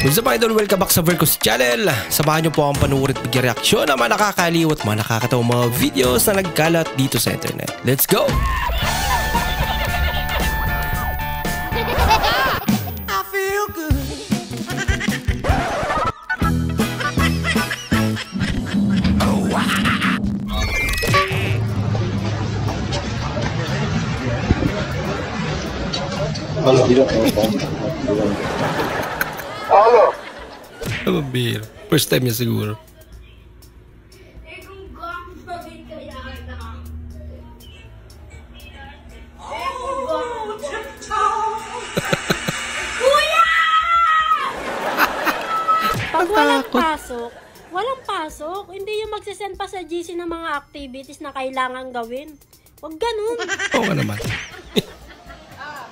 What's up idol? Welcome back sa Vercos Channel. Samahan niyo po akong panuorin at mag-reaksyon ng mga nakakaliw at mga nakakatawang mga videos na nagkalat dito sa internet. Let's go! I feel good. Oh, wow. Halo. Ano beer? First time niya siguro. Pag walang pasok, hindi yung magsisend pa sa GC ng mga activities na kailangan gawin. Huwag ganun. Oo ka naman.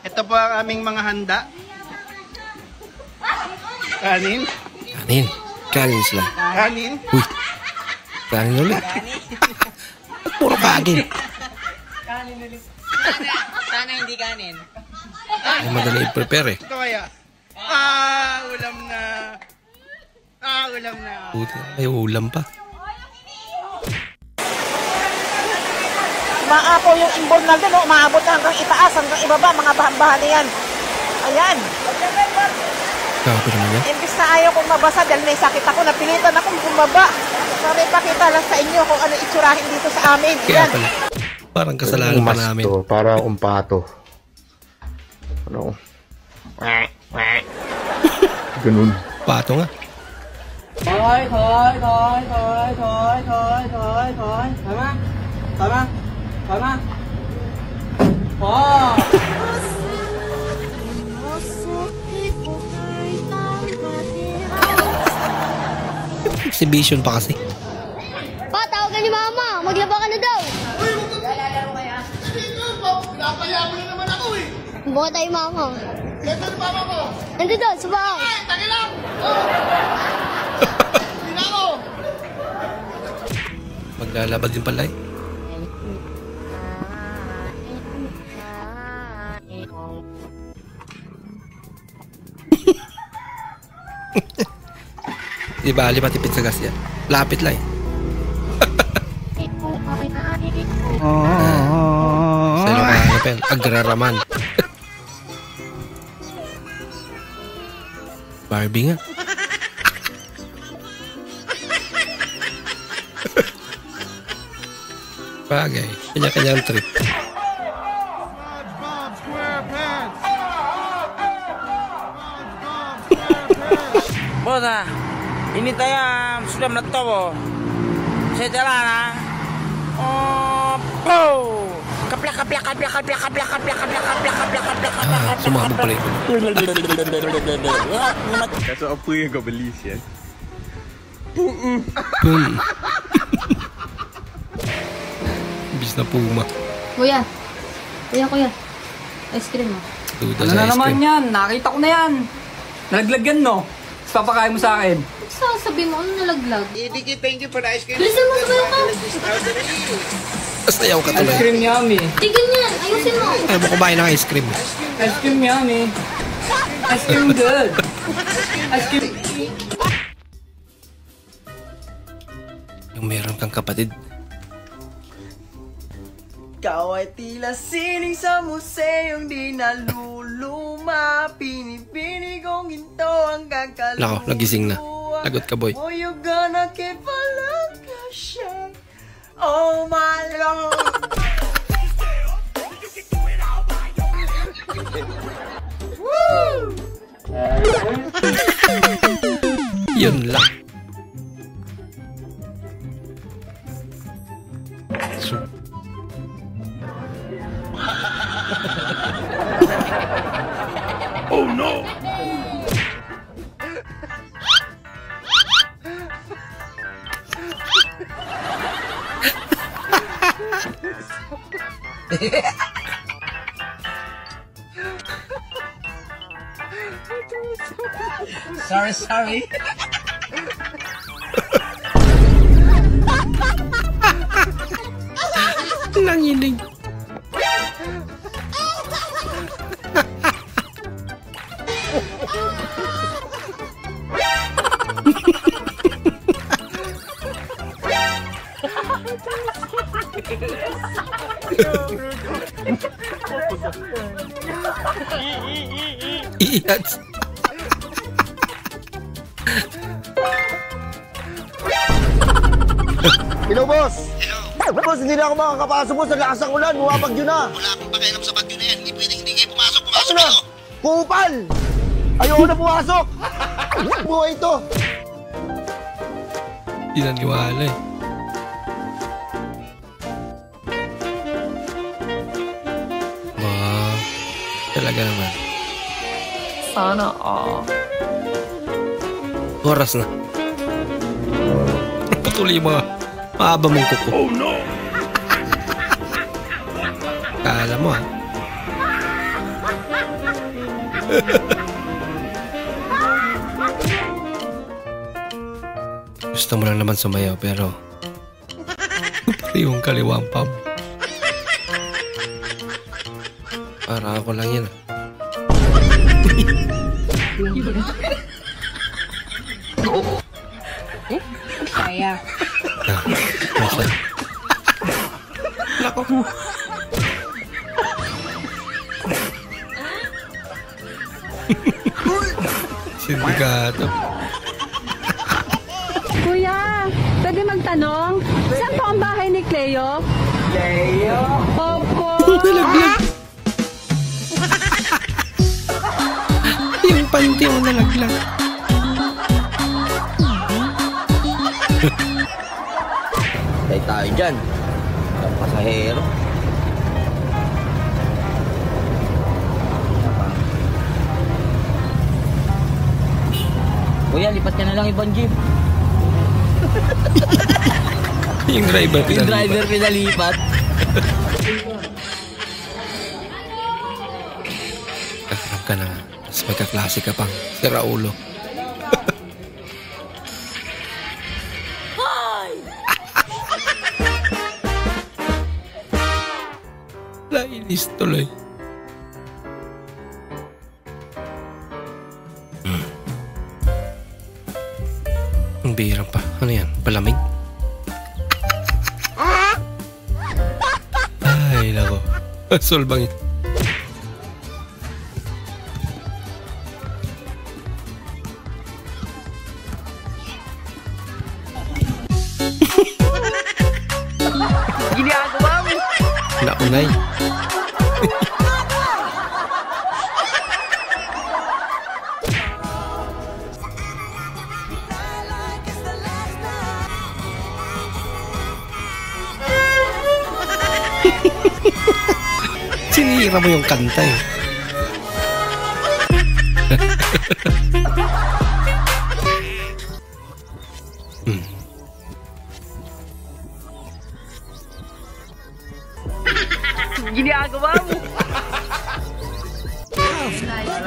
Ito po ang aming mga handa. Kanin. Kanin. Kanin sila. Kanin. Uy. Kanin ulit. Puro kanin. Kanin ulit. Sana hindi kanin. Ay, madali i-prepare eh. Ito kaya. Ulam na. Ulam na. Buti, may ulam pa. Maapo yung imbol na din, umaabot hanggang itaas, hanggang ibaba, mga bahan-bahan yan. Ayan. Grabe naman yan. Imbis na ayaw kong mabasa dahil may sakit ako, napilitan akong bumaba. Sorry, pakita lang sa inyo kung ano itsurahin dito sa amin. Kaya Ayan. pala. Parang kasalanan pa namin. Parang umpato. Ano? Ganun. Pato nga. Thôi. Thoải mái. Ồ. Exhibition pa kasi. Pa, tawagan ni Mama. Maglaba ka na daw. Uy, lalaro kaya. Hindi ko, pinapaya mo na naman ako eh. Buka tayo, Mama. Ganda ni Mama mo. Nandito doon, sa bahay. Ay, tagi lang. Hindi na ako. Maglalabad din pala eh. Di ba, matipid sa gas yan. Lapit lang eh. Sa Ilocano pen, agraraman. Barbie nga. Bagay, kanya-kanyang trip. Bosa, ini saya sudah meletup. Saya jalan ah. Oh, kaplak. Sumabog pala yun. Kata apa yang kau beli sian? Boom. Bis na puma. Kuya. Ice cream mo. Duda Ano sa na ice naman cream. yan? Nakita ko na yan. Nalaglag no? Tapos papakain mo sa akin. Sasabi mo, ano nalaglag? Diki, thank you for the ice cream. Bilisan mo, sabayo ka. Basta yaw ka Ice tuloy. cream yummy. Tigil niyan, ayusin mo. Ayaw mo kumain ng ice cream. Ice cream yummy. Ice cream good. Ice cream. Yung meron kang kapatid. Ikaw ay tila sining sa museong di naluluma. Pinipini kong ginto ang kakaluluwa. Lako, nagising na. Lagot ka, boy. Oh, you gonna keep a look a shake. Oh my Lord. Woo! Yun lang. Oh no! Sorry. Nanginig. Yes. Hello, boss! Hello! Boss, hindi na ako makakapasok mo sa lakas ng ulan. Bumabagyo na. Wala akong pakialam sa bagyo na yan. Hindi pwedeng hindi kayo pumasok. Pumasok Ano? kayo! Kupal! Ayoko na pumasok! Buhay ito! Hindi naniwala eh. Wow. Talaga naman. Sana all. Oras na. Patuloy yung mga mahaba mong kuko. Oh no! Kala mo ha. Gusto mo lang naman sumayaw pero yung kaliwang pam. Para ako lang yan. Kaya. Nako. Sindikato. Kuya, pwede magtanong? Saan po ang bahay ni Cleo? Leo! Opo! Nalaglag. Yung panty mo nalaglag. Tay tayo dyan. Ang pasahero. Kuya, lipat ka na lang ibang jeep. Yung driver pinalipat. Yung driver pinalipat. Kakarap ka na. Tapos magkaklase ka pang si Raulo. Nainis tuloy. Ang bihirang pa. Ano yan? Palamig? Ay, nako. Solbang yun. Ginagawa mo! Naunay. Sinira mo yung kanta eh. Ginagawa mo!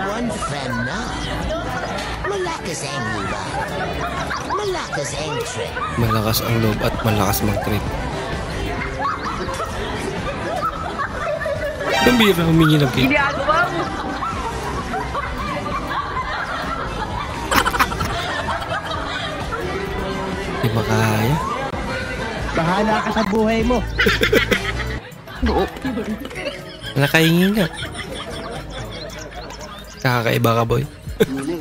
One friend na. Malakas ang lupa. Malakas ang trip. Malakas ang loob at malakas mag-trip. Ang bihira humingi ng cake. Ginagawa mo! Di makaya. Bahala ka sa buhay mo. Nakahingi nga. Kakaiba ka, boy. Hindi,